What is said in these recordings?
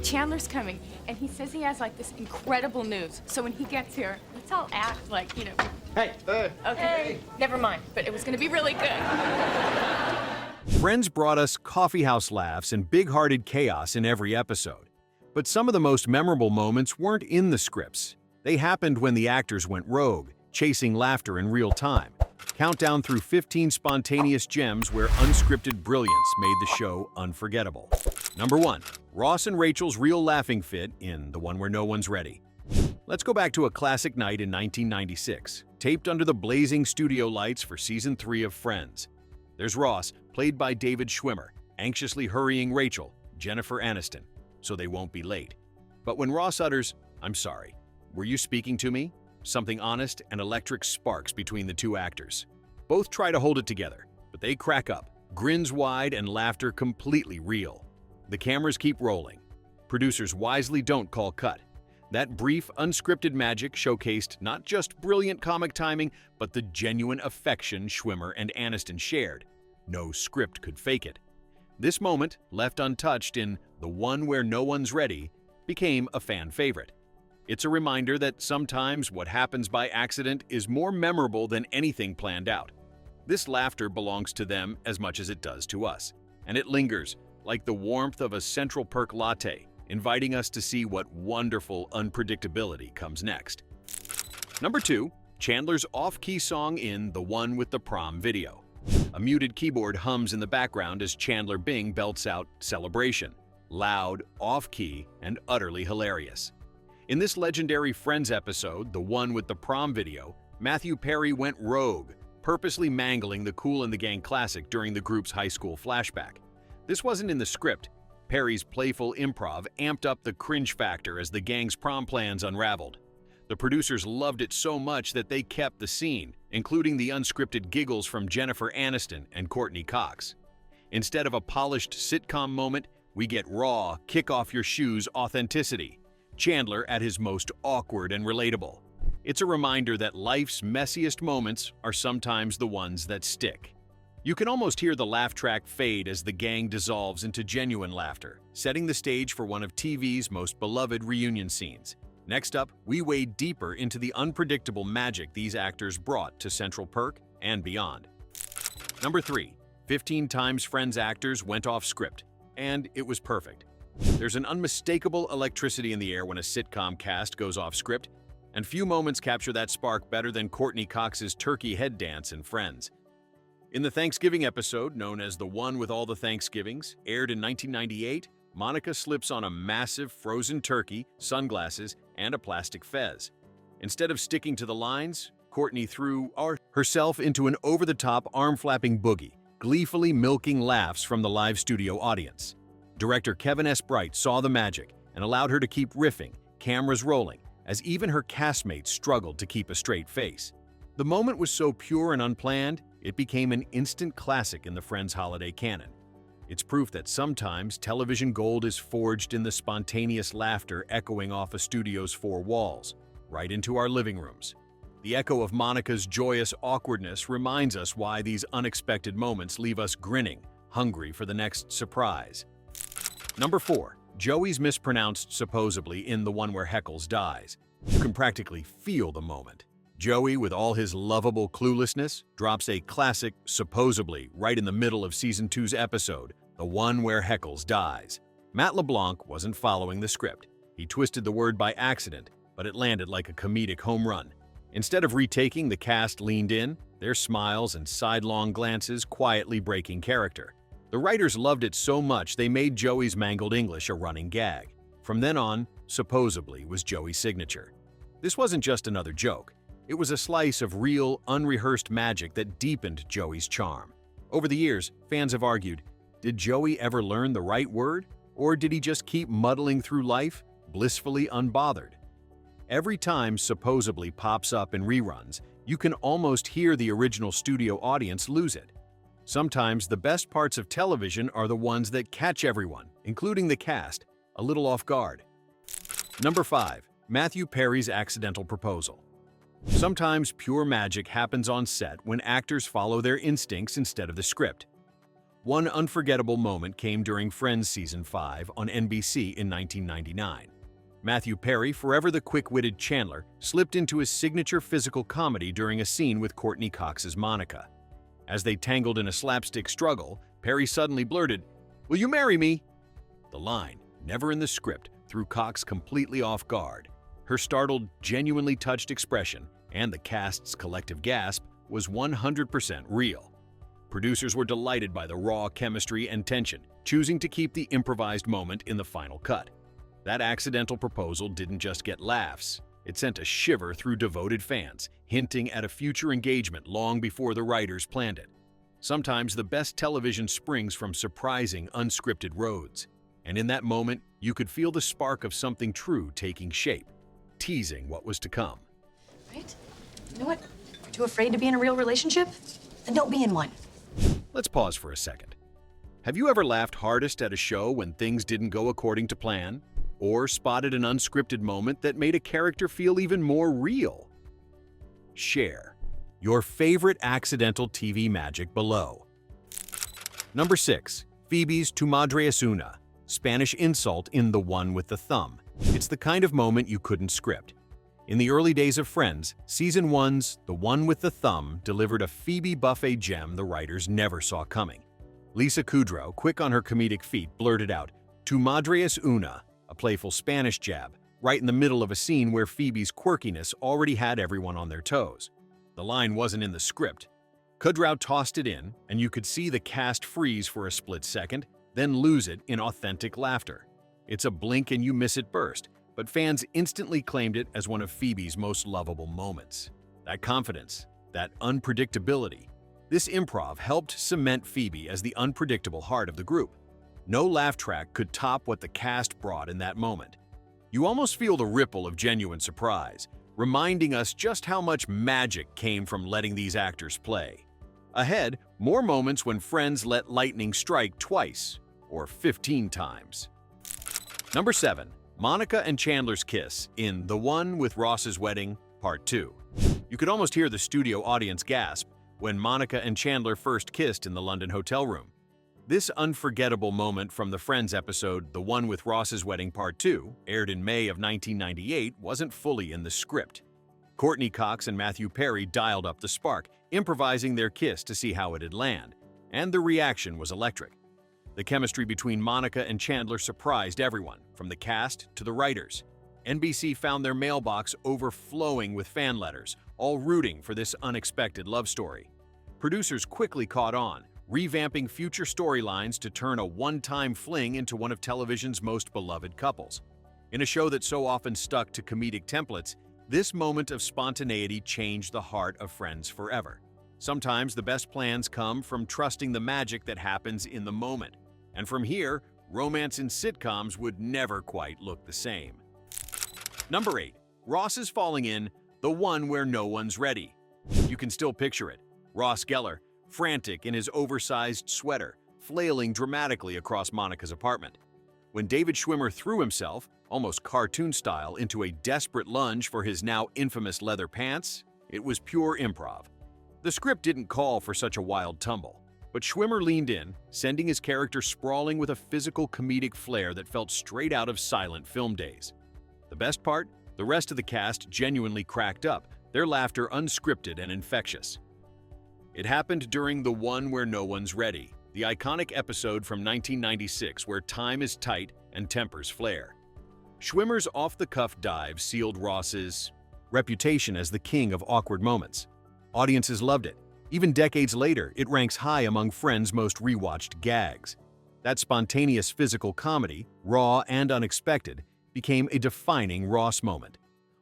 Chandler's coming, and he says he has like this incredible news. So when he gets here, let's all act like, you know. Hey. Okay. Hey. Never mind, but it was gonna be really good. Friends brought us coffeehouse laughs and big-hearted chaos in every episode. But some of the most memorable moments weren't in the scripts. They happened when the actors went rogue, chasing laughter in real time. Count down through 15 spontaneous gems where unscripted brilliance made the show unforgettable. Number 1. Ross and Rachel's real laughing fit in The One Where No One's Ready. Let's go back to a classic night in 1996, taped under the blazing studio lights for Season 3 of Friends. There's Ross, played by David Schwimmer, anxiously hurrying Rachel, Jennifer Aniston, so they won't be late. But when Ross utters, "I'm sorry, were you speaking to me?" something honest and electric sparks between the two actors. Both try to hold it together, but they crack up, grins wide and laughter completely real. The cameras keep rolling. Producers wisely don't call cut. That brief, unscripted magic showcased not just brilliant comic timing, but the genuine affection Schwimmer and Aniston shared. No script could fake it. This moment, left untouched in The One Where No One's Ready, became a fan favorite. It's a reminder that sometimes what happens by accident is more memorable than anything planned out. This laughter belongs to them as much as it does to us, and it lingers, like the warmth of a Central Perk latte, inviting us to see what wonderful unpredictability comes next. Number 2, Chandler's off-key song in The One with the Prom video. A muted keyboard hums in the background as Chandler Bing belts out Celebration, loud, off-key, and utterly hilarious. In this legendary Friends episode, The One with the Prom video, Matthew Perry went rogue, purposely mangling the Kool and the Gang classic during the group's high school flashback. This wasn't in the script. Perry's playful improv amped up the cringe factor as the gang's prom plans unraveled. The producers loved it so much that they kept the scene, including the unscripted giggles from Jennifer Aniston and Courtney Cox. Instead of a polished sitcom moment, we get raw, kick-off-your-shoes authenticity. Chandler at his most awkward and relatable. It's a reminder that life's messiest moments are sometimes the ones that stick. You can almost hear the laugh track fade as the gang dissolves into genuine laughter, setting the stage for one of TV's most beloved reunion scenes. Next up, we wade deeper into the unpredictable magic these actors brought to Central Perk and beyond. Number 3. 15 times Friends actors went off script, and it was perfect. There's an unmistakable electricity in the air when a sitcom cast goes off script, and few moments capture that spark better than Courtney Cox's turkey head dance in Friends. In the Thanksgiving episode, known as The One with All the Thanksgivings, aired in 1998, Monica slips on a massive frozen turkey, sunglasses, and a plastic fez. Instead of sticking to the lines, Courtney threw herself into an over-the-top arm-flapping boogie, gleefully milking laughs from the live studio audience. Director Kevin S. Bright saw the magic and allowed her to keep riffing, cameras rolling, as even her castmates struggled to keep a straight face. The moment was so pure and unplanned, it became an instant classic in the Friends holiday canon. It's proof that sometimes television gold is forged in the spontaneous laughter echoing off a studio's four walls, right into our living rooms. The echo of Monica's joyous awkwardness reminds us why these unexpected moments leave us grinning, hungry for the next surprise. Number 4. Joey's mispronounced Supposably in The One Where Heckles dies. You can practically feel the moment. Joey, with all his lovable cluelessness, drops a classic Supposably right in the middle of Season 2's episode, The One Where Heckles dies. Matt LeBlanc wasn't following the script. He twisted the word by accident, but it landed like a comedic home run. Instead of retaking, the cast leaned in, their smiles and sidelong glances quietly breaking character. The writers loved it so much they made Joey's mangled English a running gag. From then on, Supposably was Joey's signature. This wasn't just another joke. It was a slice of real, unrehearsed magic that deepened Joey's charm. Over the years, fans have argued, did Joey ever learn the right word? Or did he just keep muddling through life, blissfully unbothered? Every time Supposably pops up in reruns, you can almost hear the original studio audience lose it. Sometimes the best parts of television are the ones that catch everyone, including the cast, a little off guard. Number 5. Matthew Perry's accidental proposal. Sometimes pure magic happens on set when actors follow their instincts instead of the script. One unforgettable moment came during Friends Season 5 on NBC in 1999. Matthew Perry, forever the quick-witted Chandler, slipped into his signature physical comedy during a scene with Courtney Cox's Monica. As they tangled in a slapstick struggle, Perry suddenly blurted, "Will you marry me?" The line, never in the script, threw Cox completely off guard. Her startled, genuinely touched expression, and the cast's collective gasp, was 100% real. Producers were delighted by the raw chemistry and tension, choosing to keep the improvised moment in the final cut. That accidental proposal didn't just get laughs, it sent a shiver through devoted fans, hinting at a future engagement long before the writers planned it. Sometimes the best television springs from surprising, unscripted roads, and in that moment, you could feel the spark of something true taking shape, teasing what was to come. Right? You know what? If you're too afraid to be in a real relationship, then don't be in one. Let's pause for a second. Have you ever laughed hardest at a show when things didn't go according to plan? Or spotted an unscripted moment that made a character feel even more real? Share your favorite accidental TV magic below. Number 6. Phoebe's "Tu madre es una," Spanish insult in The One with the Thumb. It's the kind of moment you couldn't script. In the early days of Friends, Season 1's The One with the Thumb delivered a Phoebe buffet gem the writers never saw coming. Lisa Kudrow, quick on her comedic feet, blurted out, "Tu madre es una," a playful Spanish jab, right in the middle of a scene where Phoebe's quirkiness already had everyone on their toes. The line wasn't in the script. Kudrow tossed it in, and you could see the cast freeze for a split second, then lose it in authentic laughter. It's a blink-and-you-miss-it burst, but fans instantly claimed it as one of Phoebe's most lovable moments. That confidence, that unpredictability, this improv helped cement Phoebe as the unpredictable heart of the group. No laugh track could top what the cast brought in that moment. You almost feel the ripple of genuine surprise, reminding us just how much magic came from letting these actors play. Ahead, more moments when Friends let lightning strike twice, or 15 times. Number 7. Monica and Chandler's kiss in The One with Ross's Wedding, Part 2. You could almost hear the studio audience gasp when Monica and Chandler first kissed in the London hotel room. This unforgettable moment from the Friends episode The One with Ross's Wedding Part 2, aired in May of 1998, wasn't fully in the script. Courtney Cox and Matthew Perry dialed up the spark, improvising their kiss to see how it'd land, and the reaction was electric. The chemistry between Monica and Chandler surprised everyone, from the cast to the writers. NBC found their mailbox overflowing with fan letters, all rooting for this unexpected love story. Producers quickly caught on, revamping future storylines to turn a one-time fling into one of television's most beloved couples. In a show that so often stuck to comedic templates, this moment of spontaneity changed the heart of Friends forever. Sometimes the best plans come from trusting the magic that happens in the moment. And from here, romance in sitcoms would never quite look the same. Number 8. Ross is falling in The One Where No One's Ready. You can still picture it. Ross Geller, frantic in his oversized sweater, flailing dramatically across Monica's apartment. When David Schwimmer threw himself, almost cartoon style, into a desperate lunge for his now infamous leather pants, it was pure improv. The script didn't call for such a wild tumble, but Schwimmer leaned in, sending his character sprawling with a physical comedic flair that felt straight out of silent film days. The best part? The rest of the cast genuinely cracked up, their laughter unscripted and infectious. It happened during The One Where No One's Ready, the iconic episode from 1996 where time is tight and tempers flare. Schwimmer's off-the-cuff dive sealed Ross's reputation as the king of awkward moments. Audiences loved it. Even decades later, it ranks high among Friends' most rewatched gags. That spontaneous physical comedy, raw and unexpected, became a defining Ross moment.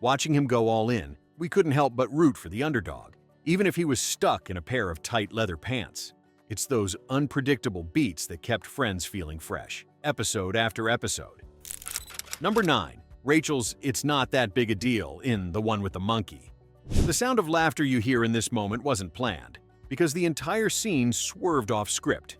Watching him go all in, we couldn't help but root for the underdog, even if he was stuck in a pair of tight leather pants. It's those unpredictable beats that kept Friends feeling fresh, episode after episode. Number 9. Rachel's "It's Not That Big a Deal" in The One with the Monkey. The sound of laughter you hear in this moment wasn't planned, because the entire scene swerved off script.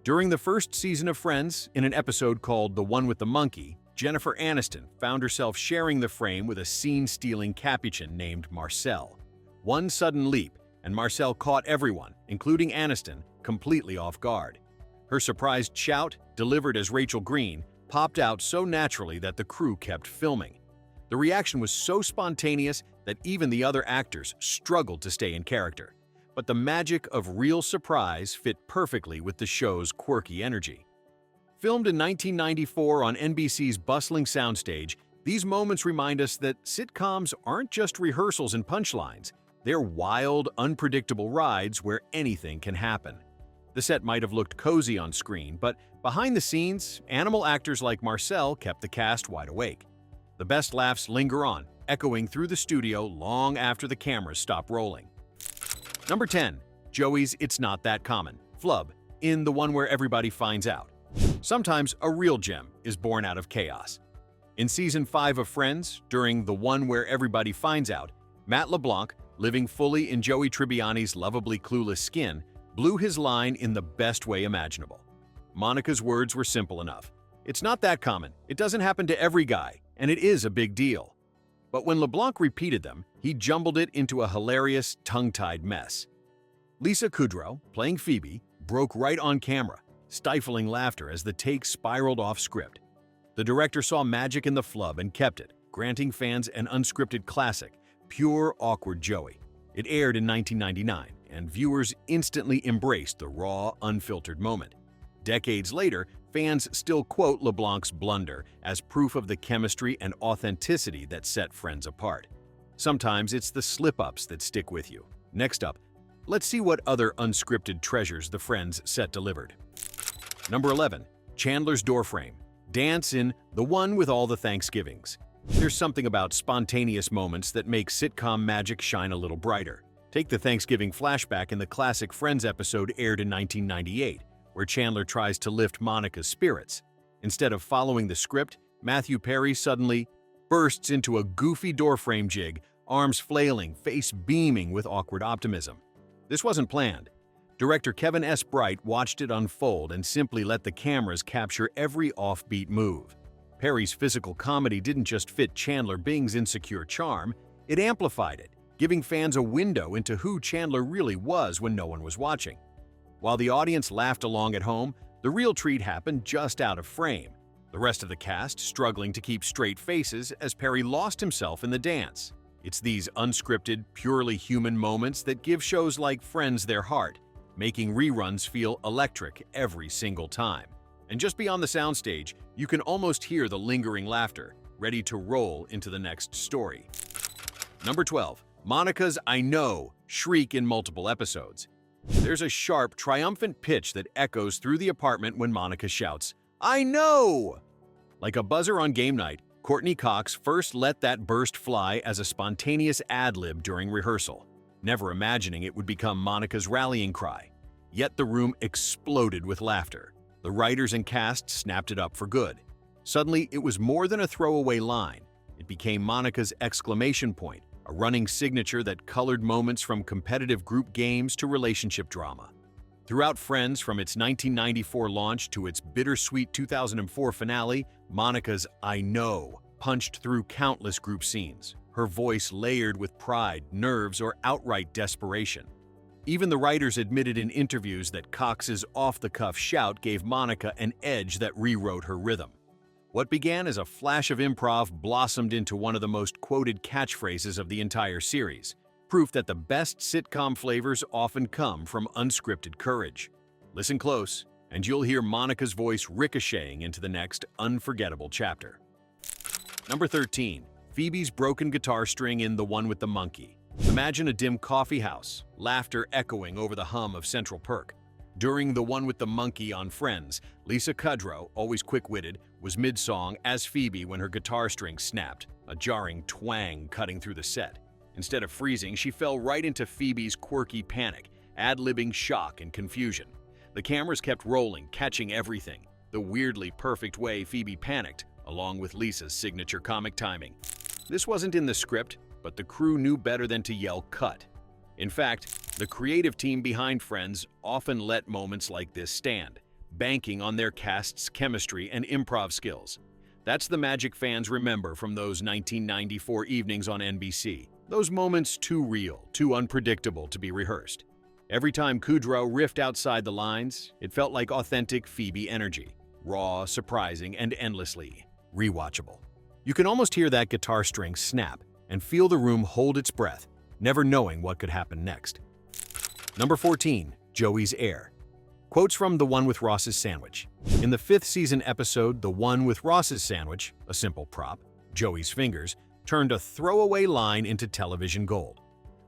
During the first season of Friends, in an episode called The One with the Monkey, Jennifer Aniston found herself sharing the frame with a scene-stealing Capuchin named Marcel. One sudden leap, and Marcel caught everyone, including Aniston, completely off guard. Her surprised shout, delivered as Rachel Green, popped out so naturally that the crew kept filming. The reaction was so spontaneous that even the other actors struggled to stay in character. But the magic of real surprise fit perfectly with the show's quirky energy. Filmed in 1994 on NBC's bustling soundstage, these moments remind us that sitcoms aren't just rehearsals and punchlines. They're wild, unpredictable rides where anything can happen. The set might have looked cozy on screen, but behind the scenes, animal actors like Marcel kept the cast wide awake. The best laughs linger on, echoing through the studio long after the cameras stop rolling. Number 10. Joey's It's Not That Common, Flub, in The One Where Everybody Finds Out. Sometimes a real gem is born out of chaos. In Season 5 of Friends, during The One Where Everybody Finds Out, Matt LeBlanc, living fully in Joey Tribbiani's lovably clueless skin, blew his line in the best way imaginable. Monica's words were simple enough. It's not that common, it doesn't happen to every guy, and it is a big deal. But when LeBlanc repeated them, he jumbled it into a hilarious, tongue-tied mess. Lisa Kudrow, playing Phoebe, broke right on camera, stifling laughter as the take spiraled off script. The director saw magic in the flub and kept it, granting fans an unscripted classic, pure awkward Joey. It aired in 1999, and viewers instantly embraced the raw, unfiltered moment. Decades later, fans still quote LeBlanc's blunder as proof of the chemistry and authenticity that set Friends apart. Sometimes it's the slip-ups that stick with you. Next up, let's see what other unscripted treasures the Friends set delivered. Number 11. Chandler's Doorframe. Dance in The One with All the Thanksgivings. There's something about spontaneous moments that make sitcom magic shine a little brighter. Take the Thanksgiving flashback in the classic Friends episode aired in 1998, where Chandler tries to lift Monica's spirits. Instead of following the script, Matthew Perry suddenly bursts into a goofy doorframe jig, arms flailing, face beaming with awkward optimism. This wasn't planned. Director Kevin S. Bright watched it unfold and simply let the cameras capture every offbeat move. Perry's physical comedy didn't just fit Chandler Bing's insecure charm, it amplified it, giving fans a window into who Chandler really was when no one was watching. While the audience laughed along at home, the real treat happened just out of frame. The rest of the cast struggling to keep straight faces as Perry lost himself in the dance. It's these unscripted, purely human moments that give shows like Friends their heart, making reruns feel electric every single time. And just beyond the soundstage, you can almost hear the lingering laughter, ready to roll into the next story. Number 12. Monica's I Know, Shriek in multiple episodes. There's a sharp, triumphant pitch that echoes through the apartment when Monica shouts, I know! Like a buzzer on game night, Courtney Cox first let that burst fly as a spontaneous ad-lib during rehearsal, never imagining it would become Monica's rallying cry. Yet the room exploded with laughter. The writers and cast snapped it up for good. Suddenly, it was more than a throwaway line. It became Monica's exclamation point, a running signature that colored moments from competitive group games to relationship drama. Throughout Friends, from its 1994 launch to its bittersweet 2004 finale, Monica's I Know punched through countless group scenes, her voice layered with pride, nerves, or outright desperation. Even the writers admitted in interviews that Cox's off-the-cuff shout gave Monica an edge that rewrote her rhythm. What began as a flash of improv blossomed into one of the most quoted catchphrases of the entire series, proof that the best sitcom flavors often come from unscripted courage. Listen close, and you'll hear Monica's voice ricocheting into the next unforgettable chapter. Number 13. Phoebe's broken guitar string in The One with the Monkey. Imagine a dim coffee house, laughter echoing over the hum of Central Perk. During The One with the Monkey on Friends, Lisa Kudrow, always quick-witted, was mid-song as Phoebe when her guitar string snapped, a jarring twang cutting through the set. Instead of freezing, she fell right into Phoebe's quirky panic, ad-libbing shock and confusion. The cameras kept rolling, catching everything, the weirdly perfect way Phoebe panicked, along with Lisa's signature comic timing. This wasn't in the script, but the crew knew better than to yell cut. In fact, the creative team behind Friends often let moments like this stand, banking on their cast's chemistry and improv skills. That's the magic fans remember from those 1994 evenings on NBC. Those moments too real, too unpredictable to be rehearsed. Every time Kudrow riffed outside the lines, it felt like authentic Phoebe energy. Raw, surprising, and endlessly rewatchable. You can almost hear that guitar string snap and feel the room hold its breath, never knowing what could happen next. Number 14. Joey's Air. Quotes from The One with Ross's Sandwich. In the 5th season episode The One with Ross's Sandwich, a simple prop, Joey's fingers, turned a throwaway line into television gold.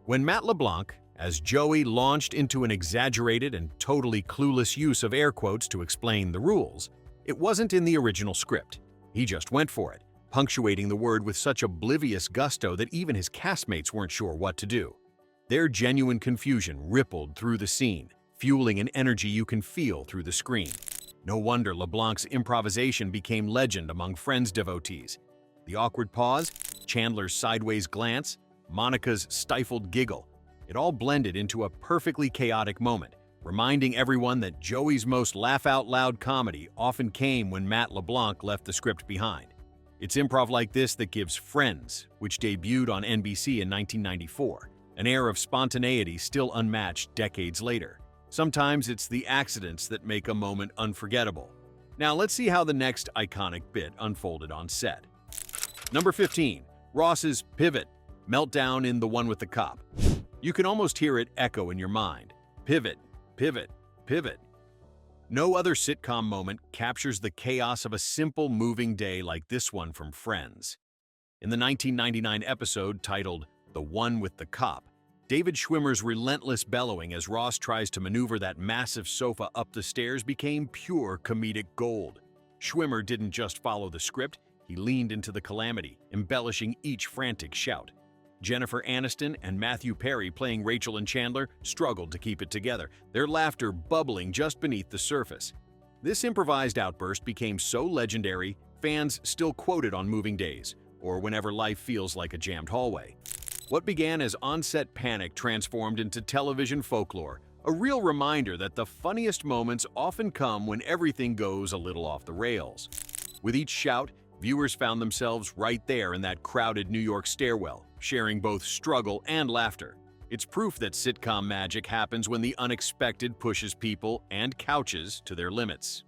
When Matt LeBlanc, as Joey, launched into an exaggerated and totally clueless use of air quotes to explain the rules, it wasn't in the original script. He just went for it, punctuating the word with such oblivious gusto that even his castmates weren't sure what to do. Their genuine confusion rippled through the scene, fueling an energy you can feel through the screen. No wonder LeBlanc's improvisation became legend among Friends devotees. The awkward pause, Chandler's sideways glance, Monica's stifled giggle, it all blended into a perfectly chaotic moment, reminding everyone that Joey's most laugh-out-loud comedy often came when Matt LeBlanc left the script behind. It's improv like this that gives Friends, which debuted on NBC in 1994, an air of spontaneity still unmatched decades later. Sometimes it's the accidents that make a moment unforgettable. Now let's see how the next iconic bit unfolded on set. Number 15. Ross's Pivot. Meltdown in The One with the Cop. You can almost hear it echo in your mind. Pivot, pivot, pivot. No other sitcom moment captures the chaos of a simple moving day like this one from Friends. In the 1999 episode titled The One with the Cop, David Schwimmer's relentless bellowing as Ross tries to maneuver that massive sofa up the stairs became pure comedic gold. Schwimmer didn't just follow the script, he leaned into the calamity, embellishing each frantic shout. Jennifer Aniston and Matthew Perry, playing Rachel and Chandler, struggled to keep it together, their laughter bubbling just beneath the surface. This improvised outburst became so legendary, fans still quote it on moving days, or whenever life feels like a jammed hallway. What began as on-set panic transformed into television folklore, a real reminder that the funniest moments often come when everything goes a little off the rails. With each shout, viewers found themselves right there in that crowded New York stairwell, sharing both struggle and laughter. It's proof that sitcom magic happens when the unexpected pushes people and couches to their limits.